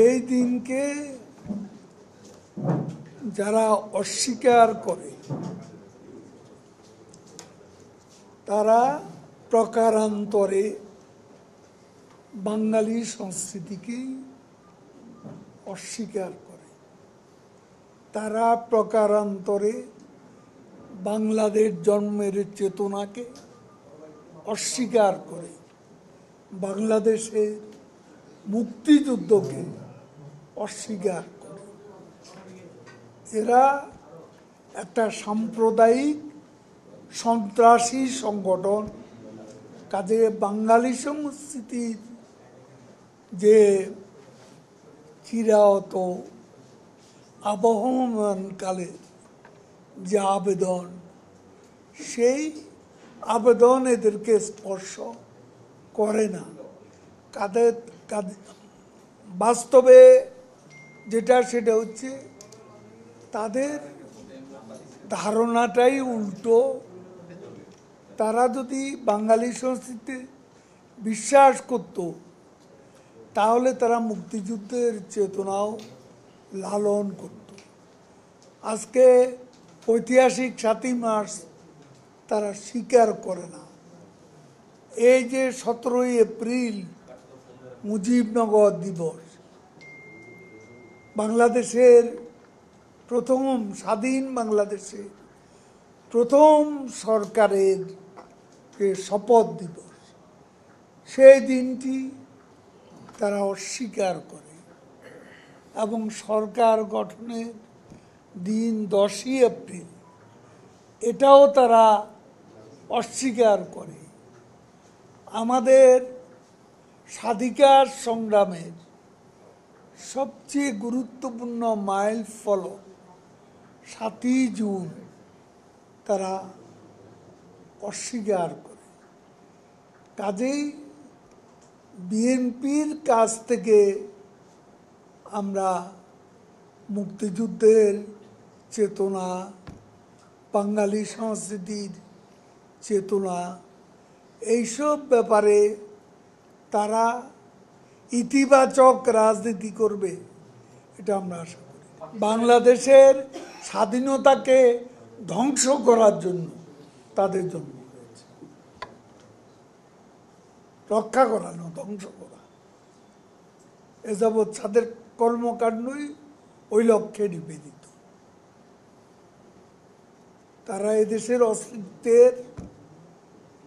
এই দিনকে যারা অস্বীকার করে তারা প্রকারান্তরে বাঙালি সংস্কৃতিকেই অস্বীকার করে। তারা প্রকারান্তরে বাংলাদেশ জন্মের চেতনাকে অস্বীকার করে, বাংলাদেশের মুক্তিযুদ্ধকে অস্বীকার করে। এরা একটা সাম্প্রদায়িক সন্ত্রাসী সংগঠন। কাজে বাঙালি সংস্কৃতির যে চিরায়ত আবহমানকালে যে আবেদন, সেই আবেদন এদেরকে স্পর্শ করে না। বাস্তবে যেটা সেটা হচ্ছে তাদের ধারণাটাই উল্টো। তারা যদি বাঙালি সংস্কৃতিতে বিশ্বাস করত তাহলে তারা মুক্তিযুদ্ধের চেতনাও লালন করত। আজকে ঐতিহাসিক ৭ই মার্চ তারা স্বীকার করে না। এই যে ১৭ই এপ্রিল মুজিবনগর দিবস, বাংলাদেশের প্রথম স্বাধীন বাংলাদেশে প্রথম সরকারের যে শপথ দিবস, সেই দিনটি তারা অস্বীকার করে এবং সরকার গঠনের দিন ১০ই এপ্রিল এটাও তারা অস্বীকার করে। আমাদের স্বাধিকার সংগ্রামের সবচেয়ে গুরুত্বপূর্ণ মাইল ফলক ৭ই জুন তারা অস্বীকার করে। কাজেই বিএনপির কাছ থেকে আমরা মুক্তিযুদ্ধের চেতনা, বাঙালি সংস্কৃতির চেতনা, এইসব ব্যাপারে তারা ইতিবাচক রাজনীতি করবে এটা আমরা আশা করি। বাংলাদেশের স্বাধীনতাকে ধ্বংস করার জন্য তাদের জন্ম হয়েছে, রক্ষা করা না ধ্বংস করা। এ যাবৎ তাদের কর্মকাণ্ডই ওই লক্ষ্যে নিবেদিত। তারা এদেশের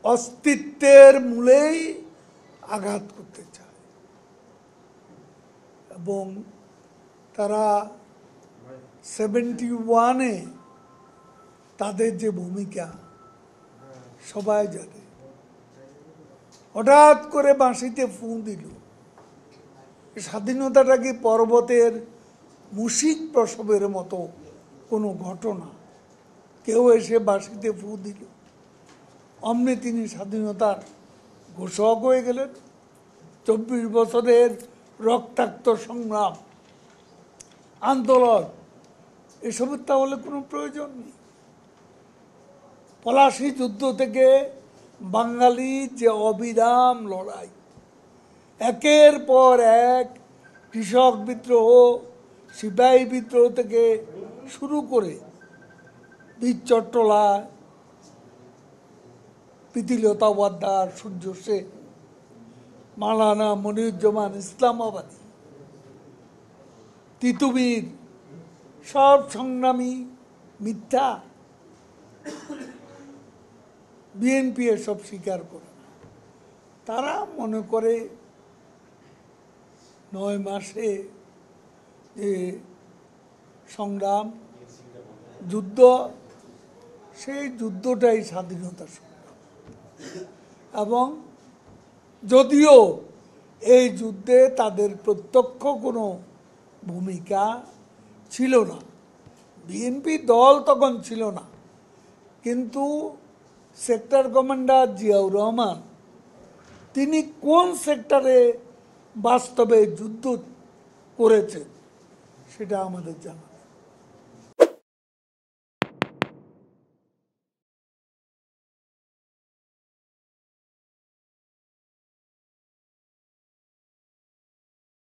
অস্তিত্বের মূলেই আঘাত করতে চায় এবং তারা 71-এ তাদের যে ভূমিকা সবাই জানে। হঠাৎ করে বাঁশিতে ফুঁ দিল। স্বাধীনতাটা কি পর্বতের মুশিক প্রসবের মতো কোনো ঘটনা? কেউ এসে বাঁশিতে ফুঁ দিল, অমনি তিনি স্বাধীনতার ঘোষক হয়ে গেলেন। ২৪ বছরের রক্তাক্ত সংগ্রাম, আন্দোলন, এসবের তাহলে কোনো প্রয়োজন নেই। পলাশী যুদ্ধ থেকে বাঙালির যে অবিরাম লড়াই, একের পর এক কৃষক বিদ্রোহ, সিপাহী বিদ্রোহ থেকে শুরু করে বীর চট্টলা, প্রীতিলতা ওয়াদ্দার, সূর্য সেন, মাওলানা মনিরুজ্জামান ইসলামাবাদী, তিতুমীর, সব সংগ্রামী মিথ্যা। বিএনপি এসব স্বীকার করে না। তারা মনে করে ৯ মাসে যে সংগ্রাম, যুদ্ধ, সেই যুদ্ধটাই স্বাধীনতার সংগ্রাম। এবং যদিও এই যুদ্ধে তাদের প্রত্যক্ষ কোনো ভূমিকা ছিল না, বিএনপি দল তখন ছিল না, কিন্তু সেক্টর কমান্ডার জিয়াউর রহমান তিনি কোন সেক্টরে বাস্তবে যুদ্ধ করেছেন সেটা আমাদের জানা।